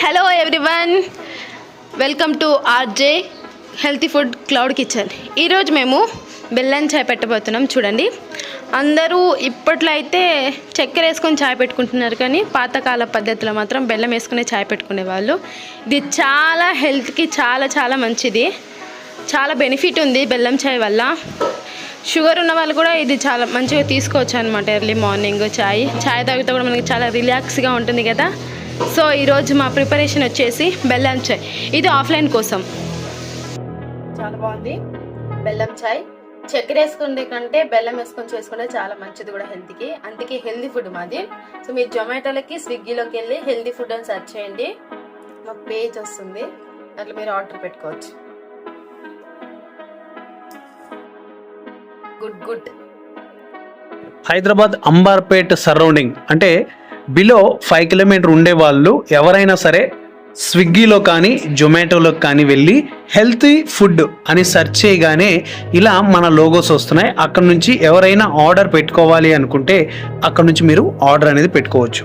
Hello everyone, welcome to RJ healthy food cloud kitchen. ఈరోజు మేము బెల్లం చాయ్ పెట్టబోతున్నాం. చూడండి, అందరూ ఇప్పట్లో అయితే చక్కెర వేసుకొని చాయ్ పెట్టుకుంటున్నారు, కానీ పాతకాల పద్ధతిలో మాత్రం బెల్లం వేసుకునే చాయ్ పెట్టుకునేవాళ్ళు. ఇది చాలా హెల్త్కి చాలా చాలా మంచిది, చాలా బెనిఫిట్ ఉంది బెల్లం చాయ్ వల్ల. షుగర్ ఉన్న వాళ్ళు కూడా ఇది చాలా మంచిగా తీసుకోవచ్చు అనమాట. ఎర్లీ మార్నింగ్ చాయ్ తాగితే కూడా మనకి చాలా రిలాక్స్గా ఉంటుంది కదా. సో ఈరోజు మా ప్రిపరేషన్ వచ్చేసి బెల్లం చాయ్. ఇది ఆఫ్లైన్ కోసం. చాలా బాగుంది బెల్లం చాయ్. చక్కెర వేసుకునే కంటే బెల్లం వేసుకొని చేసుకుంటే చాలా మంచిది కూడా హెల్త్కి. అందుకే హెల్దీ ఫుడ్ మాది. సో మీరు జొమాటోలకి స్విగ్గీలోకి వెళ్ళి హెల్దీ ఫుడ్ అని సెర్చ్ చేయండి, మాకు పేజ్ వస్తుంది, అట్లా మీరు ఆర్డర్ పెట్టుకోవచ్చు. గుడ్. హైదరాబాద్ అంబర్పేట్ సరౌండింగ్ అంటే బిలో 5 కిలోమీటర్ ఉండే వాళ్ళు ఎవరైనా సరే స్విగ్గీలో కానీ జొమాటోలో కానీ వెళ్ళి హెల్తీ ఫుడ్ అని సెర్చ్ చేయగానే ఇలా మన లోగోస్ వస్తున్నాయి. అక్కడ నుంచి ఎవరైనా ఆర్డర్ పెట్టుకోవాలి అనుకుంటే అక్కడ నుంచి మీరు ఆర్డర్ అనేది పెట్టుకోవచ్చు.